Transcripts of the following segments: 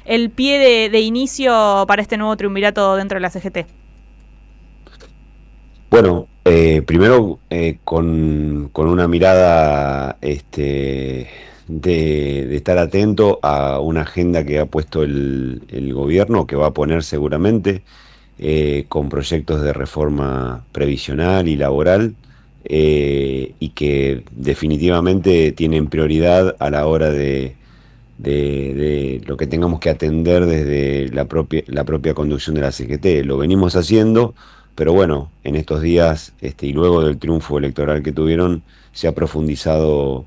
el pie de inicio para este nuevo triunvirato dentro de la CGT? Bueno, primero con una mirada de estar atento a una agenda que ha puesto el gobierno, que va a poner seguramente, con proyectos de reforma previsional y laboral, y que definitivamente tienen prioridad a la hora de lo que tengamos que atender desde la propia conducción de la CGT. Lo venimos haciendo, pero bueno, en estos días, y luego del triunfo electoral que tuvieron, se ha profundizado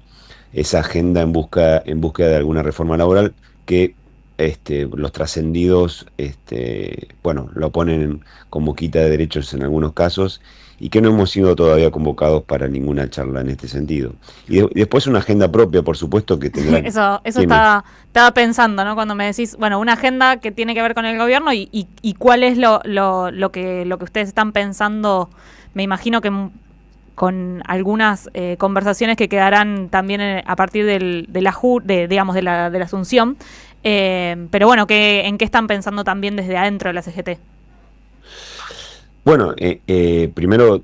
esa agenda en búsqueda de alguna reforma laboral que los trascendidos, bueno, lo ponen como quita de derechos en algunos casos, y que no hemos sido todavía convocados para ninguna charla en este sentido. Y después una agenda propia, por supuesto, que tendrá. Eso Dime. estaba pensando, ¿no? Cuando me decís, bueno, una agenda que tiene que ver con el gobierno y cuál es lo que ustedes están pensando, me imagino que con algunas conversaciones que quedarán también a partir digamos, de la Asunción, pero bueno, ¿en qué están pensando también desde adentro de la CGT? Bueno, primero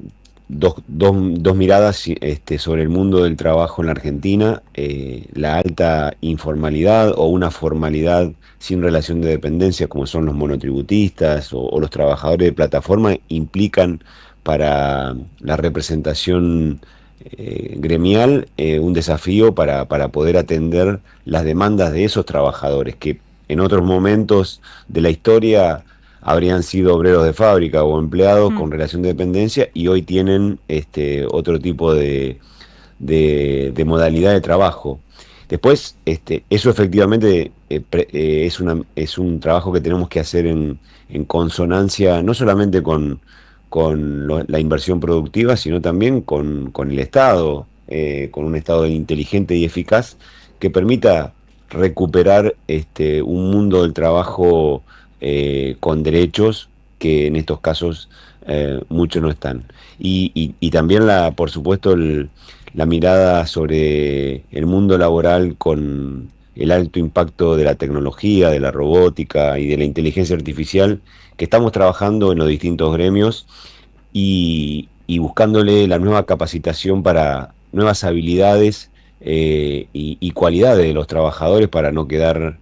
dos miradas sobre el mundo del trabajo en la Argentina. La alta informalidad o una formalidad sin relación de dependencia, como son los monotributistas o los trabajadores de plataforma, implican para la representación gremial un desafío para poder atender las demandas de esos trabajadores que en otros momentos de la historia habrían sido obreros de fábrica o empleados con relación de dependencia, y hoy tienen otro tipo de modalidad de trabajo. Después, eso efectivamente es un trabajo que tenemos que hacer en consonancia no solamente con la inversión productiva, sino también con el Estado, con un Estado inteligente y eficaz que permita recuperar un mundo del trabajo con derechos que en estos casos muchos no están. Y también, por supuesto, la mirada sobre el mundo laboral con el alto impacto de la tecnología, de la robótica y de la inteligencia artificial, que estamos trabajando en los distintos gremios y buscándole la nueva capacitación para nuevas habilidades y cualidades de los trabajadores para no quedar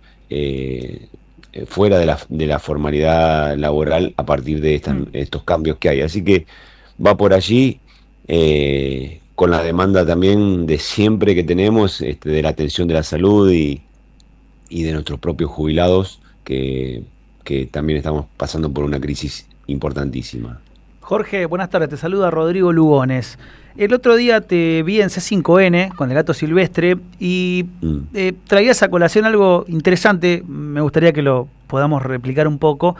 fuera de la formalidad laboral a partir de estos cambios que hay. Así que va por allí, con la demanda también de siempre que tenemos, de la atención de la salud y de nuestros propios jubilados, que también estamos pasando por una crisis importantísima. Jorge, buenas tardes, te saluda Rodrigo Lugones. El otro día te vi en C5N con el gato silvestre y traías a colación algo interesante, me gustaría que lo podamos replicar un poco,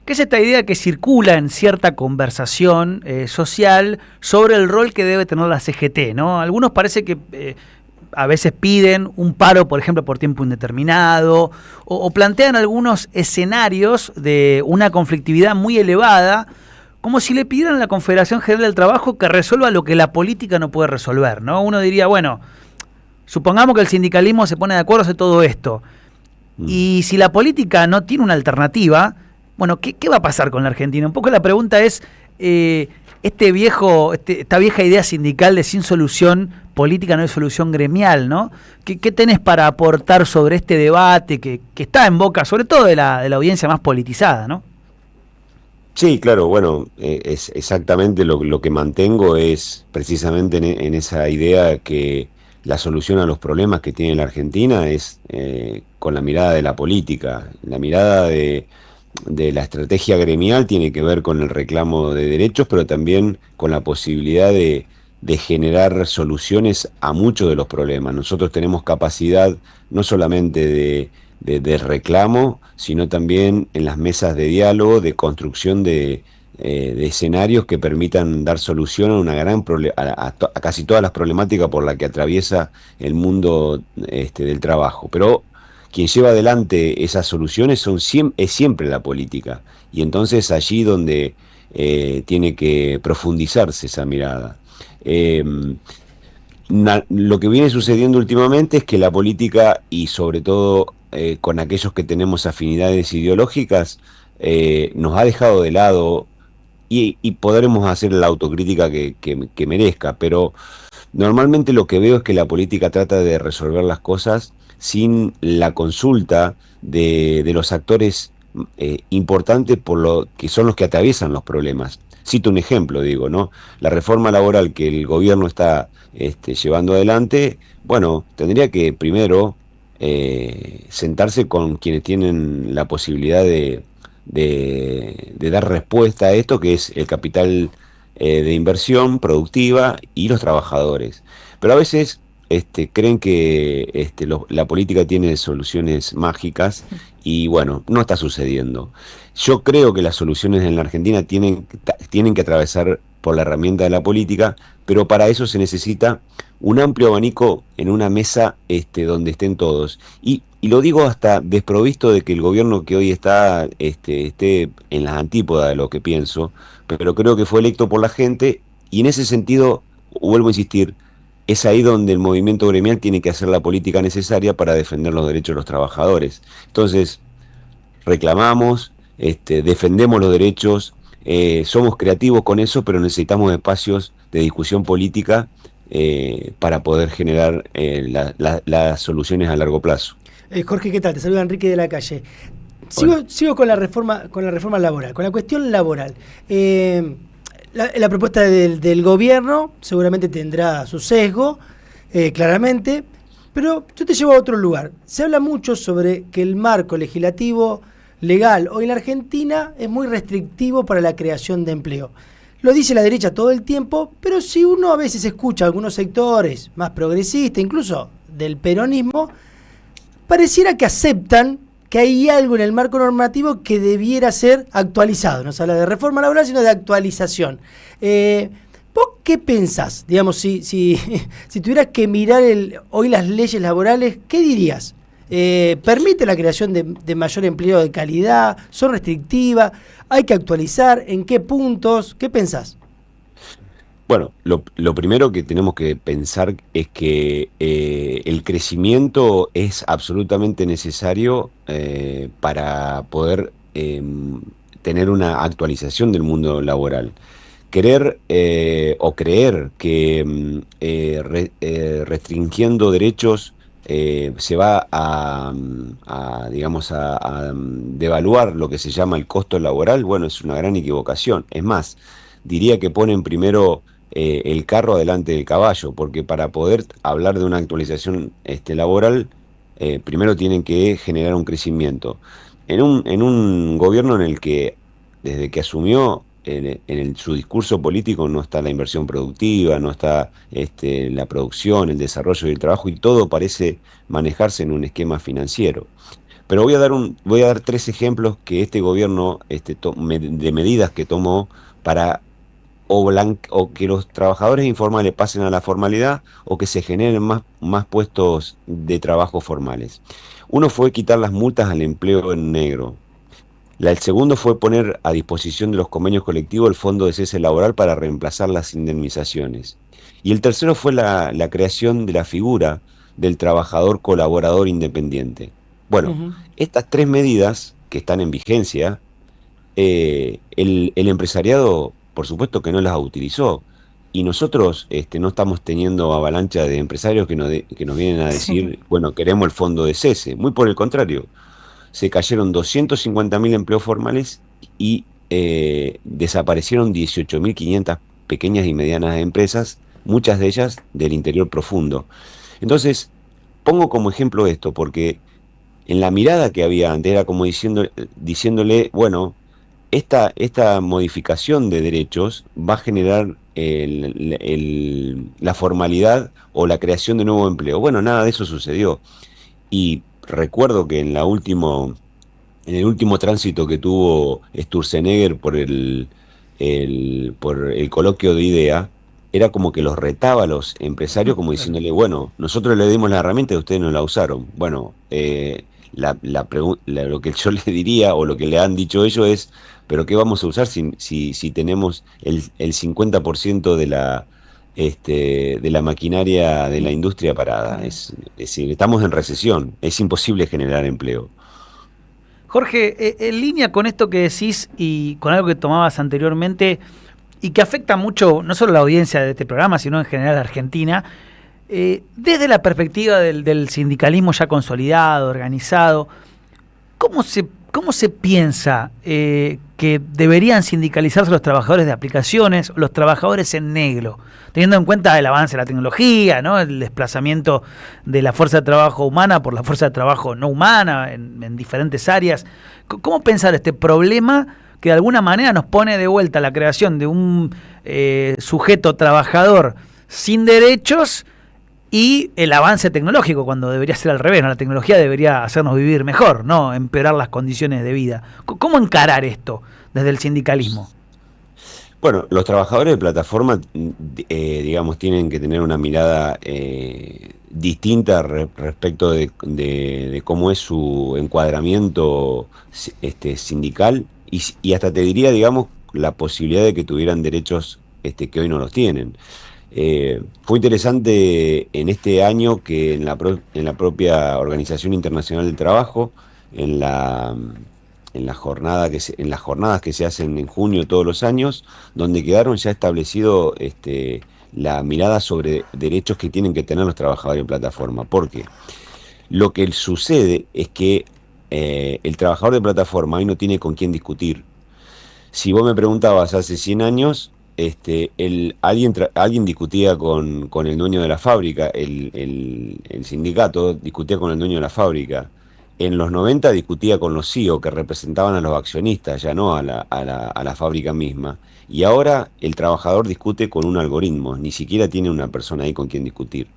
que es esta idea que circula en cierta conversación social sobre el rol que debe tener la CGT, ¿no? Algunos parece que a veces piden un paro, por ejemplo, por tiempo indeterminado, o plantean algunos escenarios de una conflictividad muy elevada, como si le pidieran a la Confederación General del Trabajo que resuelva lo que la política no puede resolver, ¿no? Uno diría, bueno, supongamos que el sindicalismo se pone de acuerdo en todo esto, y si la política no tiene una alternativa, bueno, ¿qué va a pasar con la Argentina? Un poco la pregunta es, esta vieja idea sindical de sin solución política no hay solución gremial, ¿no? ¿Qué tenés para aportar sobre este debate que está en boca, sobre todo de la audiencia más politizada, ¿no? Sí, claro, bueno, es exactamente lo que mantengo es precisamente en esa idea que la solución a los problemas que tiene la Argentina es con la mirada de la política. La mirada de la estrategia gremial tiene que ver con el reclamo de derechos, pero también con la posibilidad de generar soluciones a muchos de los problemas. Nosotros tenemos capacidad no solamente de reclamo, sino también en las mesas de diálogo, de construcción de escenarios que permitan dar solución a a casi todas las problemáticas por las que atraviesa el mundo del trabajo. Pero quien lleva adelante esas soluciones es siempre la política, y entonces allí donde tiene que profundizarse esa mirada. Lo que viene sucediendo últimamente es que la política, y sobre todo con aquellos que tenemos afinidades ideológicas, nos ha dejado de lado y podremos hacer la autocrítica que merezca, pero normalmente lo que veo es que la política trata de resolver las cosas sin la consulta de los actores importantes por lo que son los que atraviesan los problemas. Cito un ejemplo, digo, ¿no? La reforma laboral que el gobierno está llevando adelante, bueno, tendría que primero sentarse con quienes tienen la posibilidad de dar respuesta a esto, que es el capital de inversión productiva y los trabajadores. Pero a veces creen que la política tiene soluciones mágicas y bueno, no está sucediendo. Yo creo que las soluciones en la Argentina tienen que atravesar por la herramienta de la política, pero para eso se necesita un amplio abanico en una mesa donde estén todos. Y lo digo hasta desprovisto de que el gobierno que hoy está esté en las antípodas de lo que pienso, pero creo que fue electo por la gente y en ese sentido, vuelvo a insistir, es ahí donde el movimiento gremial tiene que hacer la política necesaria para defender los derechos de los trabajadores. Entonces, reclamamos, defendemos los derechos, somos creativos con eso, pero necesitamos espacios de discusión política para poder generar las soluciones a largo plazo. Jorge, ¿qué tal? Te saluda Enrique de la Calle. Sigo con la reforma laboral, con la cuestión laboral. La propuesta del gobierno seguramente tendrá su sesgo, claramente, pero yo te llevo a otro lugar. Se habla mucho sobre que el marco legislativo legal hoy en la Argentina es muy restrictivo para la creación de empleo. Lo dice la derecha todo el tiempo, pero si uno a veces escucha a algunos sectores más progresistas, incluso del peronismo, pareciera que aceptan que hay algo en el marco normativo que debiera ser actualizado. No se habla de reforma laboral, sino de actualización. ¿Vos qué pensás? Digamos, si tuvieras que mirar hoy las leyes laborales, ¿qué dirías? ¿Permite la creación de mayor empleo de calidad? ¿Son restrictivas? ¿Hay que actualizar? ¿En qué puntos? ¿Qué pensás? Bueno, lo primero que tenemos que pensar es que el crecimiento es absolutamente necesario para poder tener una actualización del mundo laboral. Querer o creer que restringiendo derechos se va a devaluar lo que se llama el costo laboral, bueno, es una gran equivocación. Es más, diría que ponen primero el carro adelante del caballo, porque para poder hablar de una actualización laboral, primero tienen que generar un crecimiento. En un gobierno en el que, desde que asumió, su discurso político no está la inversión productiva, no está la producción, el desarrollo y el trabajo, y todo parece manejarse en un esquema financiero. Pero voy a dar 3 ejemplos que este gobierno, de medidas que tomó para o que los trabajadores informales pasen a la formalidad o que se generen más puestos de trabajo formales. Uno fue quitar las multas al empleo en negro. El segundo fue poner a disposición de los convenios colectivos el fondo de cese laboral para reemplazar las indemnizaciones. Y el tercero fue la creación de la figura del trabajador colaborador independiente. Bueno, estas 3 medidas que están en vigencia, el empresariado por supuesto que no las utilizó, y nosotros no estamos teniendo avalancha de empresarios que nos vienen a decir, bueno, queremos el fondo de cese. Muy por el contrario, se cayeron 250.000 empleos formales y desaparecieron 18.500 pequeñas y medianas empresas, muchas de ellas del interior profundo. Entonces, pongo como ejemplo esto, porque en la mirada que había antes era como diciéndole, bueno, esta modificación de derechos va a generar la formalidad o la creación de nuevo empleo. Bueno, nada de eso sucedió. Y recuerdo que en el último tránsito que tuvo Sturzenegger por el coloquio de IDEA, era como que los retaba a los empresarios como diciéndole, bueno, nosotros le dimos la herramienta y ustedes no la usaron. Bueno, lo que yo le diría o lo que le han dicho ellos es, pero ¿qué vamos a usar si tenemos el 50% de la maquinaria de la industria parada. Es decir, estamos en recesión, es imposible generar empleo. Jorge, en línea con esto que decís y con algo que tomabas anteriormente y que afecta mucho no solo a la audiencia de este programa, sino en general a Argentina, desde la perspectiva del sindicalismo ya consolidado, organizado, ¿cómo se piensa que deberían sindicalizarse los trabajadores de aplicaciones, los trabajadores en negro, teniendo en cuenta el avance de la tecnología, ¿no? El desplazamiento de la fuerza de trabajo humana por la fuerza de trabajo no humana en diferentes áreas? ¿Cómo pensar este problema que de alguna manera nos pone de vuelta a la creación de un sujeto trabajador sin derechos y el avance tecnológico, cuando debería ser al revés, ¿no? La tecnología debería hacernos vivir mejor, no empeorar las condiciones de vida? ¿Cómo encarar esto desde el sindicalismo? Bueno, los trabajadores de plataforma, digamos, tienen que tener una mirada distinta respecto de cómo es su encuadramiento sindical y hasta te diría, digamos, la posibilidad de que tuvieran derechos que hoy no los tienen. Fue interesante en este año que en la propia Organización Internacional del Trabajo, en las jornadas que se hacen en junio todos los años, donde quedaron ya establecido la mirada sobre derechos que tienen que tener los trabajadores en plataforma. Porque lo que sucede es que el trabajador de plataforma hoy no tiene con quién discutir. Si vos me preguntabas hace 100 años, alguien discutía con el dueño de la fábrica, el sindicato discutía con el dueño de la fábrica. En los 90 discutía con los CEO que representaban a los accionistas, ya no a la fábrica misma. Y ahora el trabajador discute con un algoritmo, ni siquiera tiene una persona ahí con quien discutir.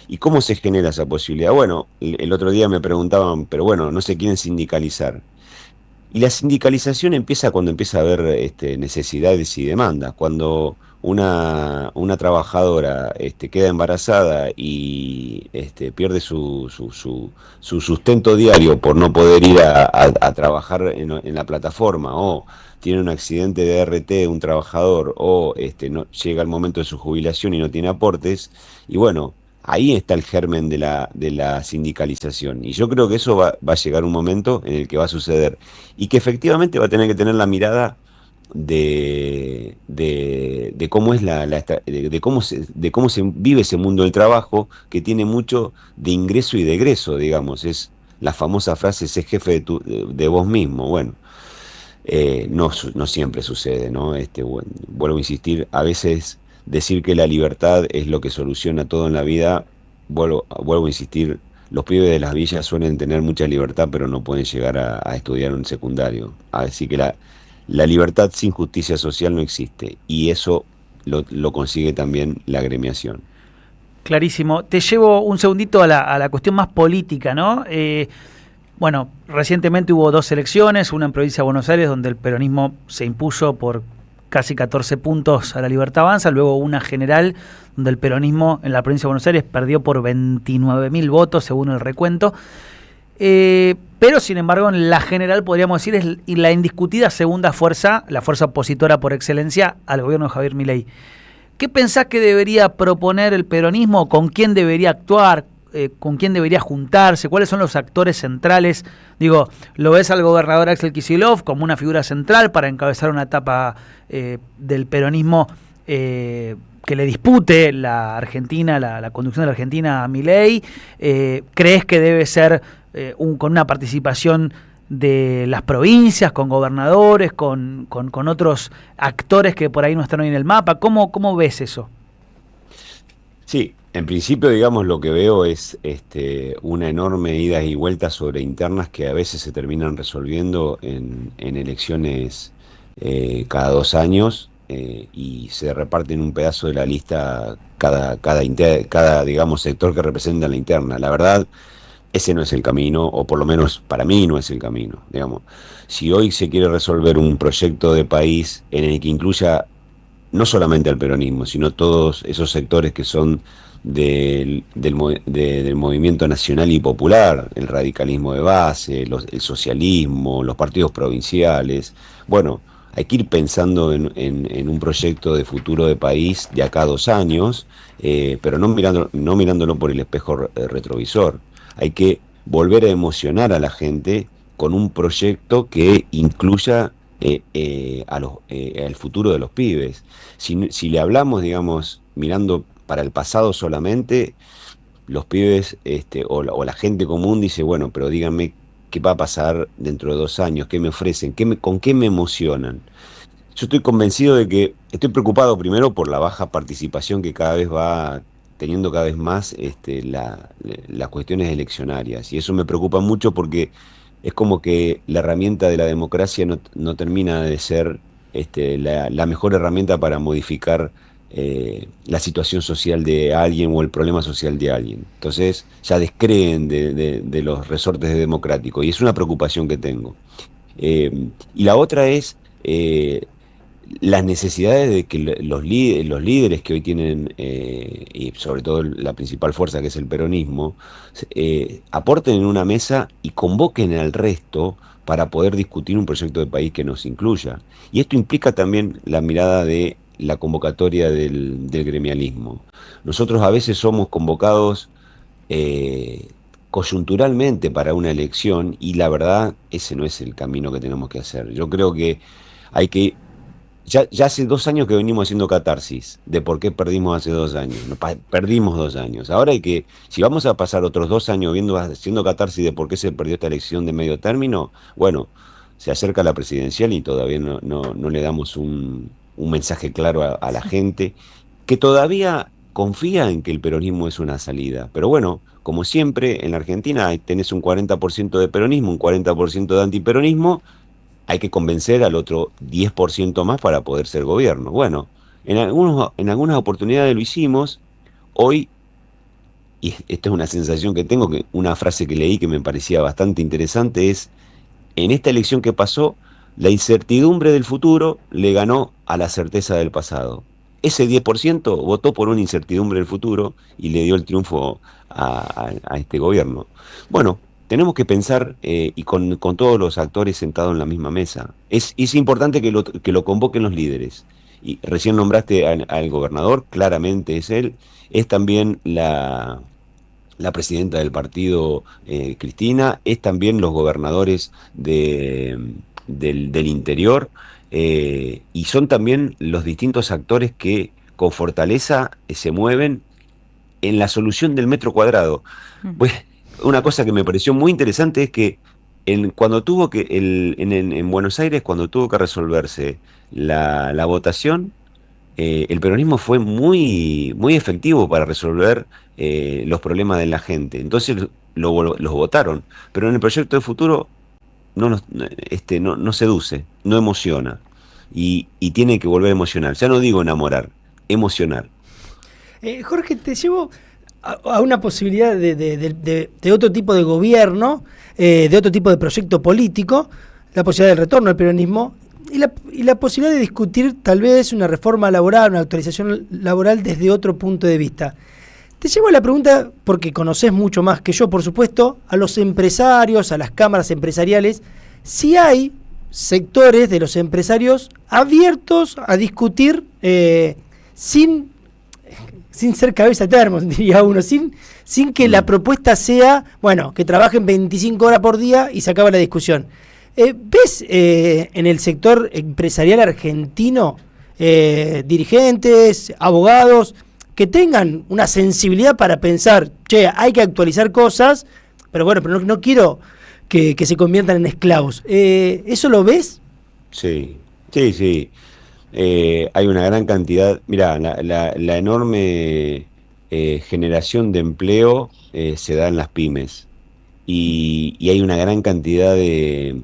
¿Y cómo se genera esa posibilidad? Bueno, el otro día me preguntaban, pero bueno, no se quieren sindicalizar. Y la sindicalización empieza cuando empieza a haber necesidades y demandas. Cuando una trabajadora queda embarazada y pierde su sustento diario por no poder ir a trabajar en la plataforma, o tiene un accidente de ART un trabajador, o no, llega el momento de su jubilación y no tiene aportes, y bueno, ahí está el germen de la sindicalización. Y yo creo que eso va a llegar un momento en el que va a suceder. Y que efectivamente va a tener que tener la mirada de cómo es de cómo se vive ese mundo del trabajo, que tiene mucho de ingreso y de egreso, digamos. Es la famosa frase, sé jefe de vos mismo. Bueno, no siempre sucede, ¿no? Bueno, vuelvo a insistir, a veces decir que la libertad es lo que soluciona todo en la vida, vuelvo a insistir, los pibes de las villas suelen tener mucha libertad, pero no pueden llegar a estudiar un secundario. Así que la libertad sin justicia social no existe, y eso lo consigue también la agremiación. Clarísimo. Te llevo un segundito a la cuestión más política, ¿no? Bueno, recientemente hubo 2 elecciones, una en provincia de Buenos Aires, donde el peronismo se impuso por casi 14 puntos a La Libertad Avanza, luego una general donde el peronismo en la provincia de Buenos Aires perdió por 29.000 votos según el recuento, pero sin embargo en la general podríamos decir es la indiscutida segunda fuerza, la fuerza opositora por excelencia al gobierno de Javier Milei. ¿Qué pensás que debería proponer el peronismo? ¿Con quién debería actuar? ¿Con quién debería juntarse? ¿Cuáles son los actores centrales? Digo, ¿lo ves al gobernador Axel Kicillof como una figura central para encabezar una etapa del peronismo que le dispute la Argentina, la conducción de la Argentina a Milei? ¿Crees que debe ser con una participación de las provincias, con gobernadores, con otros actores que por ahí no están hoy en el mapa? ¿Cómo ves eso? Sí, en principio, digamos, lo que veo es una enorme ida y vuelta sobre internas que a veces se terminan resolviendo en elecciones cada 2 años, y se reparten un pedazo de la lista cada digamos, sector que representa la interna. La verdad, ese no es el camino, o por lo menos para mí no es el camino. Digamos, si hoy se quiere resolver un proyecto de país en el que incluya no solamente al peronismo, sino todos esos sectores que son del movimiento nacional y popular, el radicalismo de base, el socialismo, los partidos provinciales, bueno, hay que ir pensando en un proyecto de futuro de país de acá a 2 años, pero no mirándolo por el espejo retrovisor. Hay que volver a emocionar a la gente con un proyecto que incluya al futuro de los pibes. Si le hablamos, digamos, mirando para el pasado solamente, los pibes o la gente común dice, bueno, pero díganme qué va a pasar dentro de 2 años, qué me ofrecen, con qué me emocionan. Yo estoy convencido de que, estoy preocupado primero por la baja participación que cada vez va teniendo cada vez más las cuestiones eleccionarias, y eso me preocupa mucho porque es como que la herramienta de la democracia no termina de ser la mejor herramienta para modificar la situación social de alguien o el problema social de alguien. Entonces ya descreen de los resortes democráticos, y es una preocupación que tengo. Y la otra es las necesidades de que los líderes que hoy tienen, y sobre todo la principal fuerza que es el peronismo, aporten en una mesa y convoquen al resto para poder discutir un proyecto de país que nos incluya. Y esto implica también la mirada de la convocatoria del gremialismo. Nosotros a veces somos convocados coyunturalmente para una elección, y la verdad ese no es el camino que tenemos que hacer. Yo creo que hay que... Ya hace 2 años que venimos haciendo catarsis de por qué perdimos hace 2 años. Perdimos 2 años. Ahora hay que, si vamos a pasar otros 2 años haciendo catarsis de por qué se perdió esta elección de medio término, bueno, se acerca la presidencial y todavía no le damos un mensaje claro a la gente que todavía confía en que el peronismo es una salida. Pero bueno, como siempre en la Argentina tenés un 40% de peronismo, un 40% de antiperonismo. Hay que convencer al otro 10% más para poder ser gobierno. Bueno, en algunas oportunidades lo hicimos. Hoy, y esta es una sensación que tengo, que una frase que leí que me parecía bastante interesante es: en esta elección que pasó, la incertidumbre del futuro le ganó a la certeza del pasado. Ese 10% votó por una incertidumbre del futuro y le dio el triunfo a este gobierno. Bueno, tenemos que pensar y con todos los actores sentados en la misma mesa. Es importante que lo convoquen los líderes. Y recién nombraste al gobernador, claramente es él. Es también la presidenta del partido, Cristina. Es también los gobernadores del interior. Y son también los distintos actores que con fortaleza se mueven en la solución del metro cuadrado. Pues, una cosa que me pareció muy interesante es que en Buenos Aires, cuando tuvo que resolverse la votación, el peronismo fue muy, muy efectivo para resolver los problemas de la gente. Entonces los votaron. Pero en el proyecto de futuro no seduce, no emociona. Y tiene que volver a emocionar. Ya no digo enamorar, emocionar. Jorge, te llevo a una posibilidad de otro tipo de gobierno, de otro tipo de proyecto político, la posibilidad del retorno al peronismo y la posibilidad de discutir tal vez una reforma laboral, una actualización laboral desde otro punto de vista. Te llevo a la pregunta, porque conocés mucho más que yo, por supuesto, a los empresarios, a las cámaras empresariales, si hay sectores de los empresarios abiertos a discutir sin ser cabeza de termo, diría uno, sin que la propuesta sea, bueno, que trabajen 25 horas por día y se acaba la discusión. ¿Ves en el sector empresarial argentino dirigentes, abogados, que tengan una sensibilidad para pensar, che, hay que actualizar cosas, pero bueno, pero no quiero que se conviertan en esclavos? ¿Eso lo ves? Sí. Hay una gran cantidad, mirá, la enorme generación de empleo se da en las pymes, y hay una gran cantidad de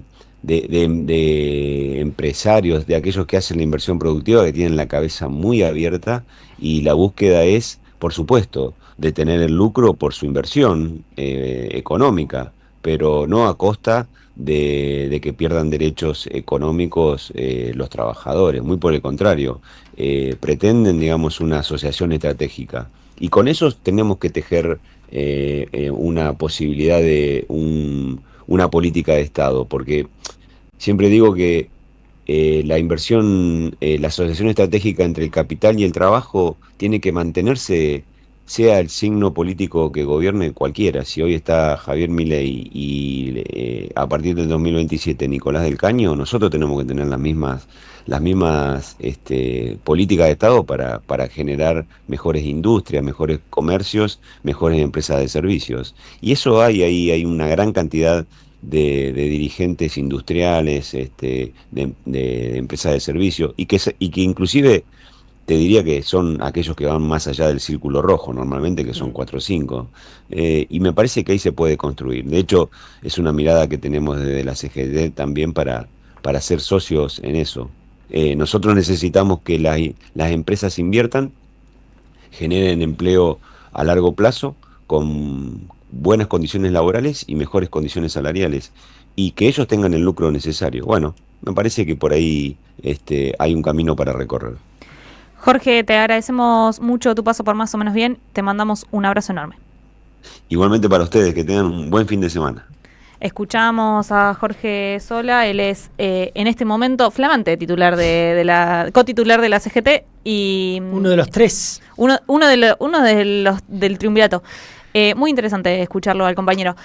empresarios, de aquellos que hacen la inversión productiva, que tienen la cabeza muy abierta, y la búsqueda es, por supuesto, de tener el lucro por su inversión económica, pero no a costa de que pierdan derechos económicos los trabajadores. Muy por el contrario, pretenden, digamos, una asociación estratégica, y con eso tenemos que tejer una posibilidad de una política de Estado, porque siempre digo que la inversión, la asociación estratégica entre el capital y el trabajo tiene que mantenerse, sea el signo político que gobierne cualquiera. Si hoy está Javier Milei y a partir del 2027 Nicolás del Caño, nosotros tenemos que tener las mismas políticas de Estado para generar mejores industrias, mejores comercios, mejores empresas de servicios. Y eso hay una gran cantidad de dirigentes industriales, de empresas de servicio, y que inclusive te diría que son aquellos que van más allá del círculo rojo, normalmente, que son 4 o 5, y me parece que ahí se puede construir. De hecho, es una mirada que tenemos desde la CGT también para ser socios en eso. Nosotros necesitamos que las empresas inviertan, generen empleo a largo plazo, con buenas condiciones laborales y mejores condiciones salariales, y que ellos tengan el lucro necesario. Bueno, me parece que por ahí hay un camino para recorrer. Jorge, te agradecemos mucho tu paso por Más o Menos Bien. Te mandamos un abrazo enorme. Igualmente para ustedes, que tengan un buen fin de semana. Escuchamos a Jorge Sola, él es en este momento flamante titular cotitular de la CGT y uno de los 3. Uno de los del triunvirato. Muy interesante escucharlo al compañero.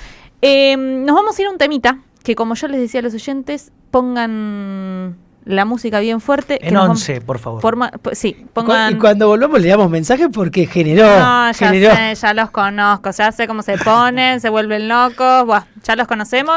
Nos vamos a ir a un temita que, como yo les decía a los oyentes, pongan la música bien fuerte. En 11, por favor. Sí, pongan. Y cuando volvamos le damos mensajes porque generó. No, ya sé, ya los conozco, ya sé cómo se ponen, se vuelven locos, buah, ya los conocemos.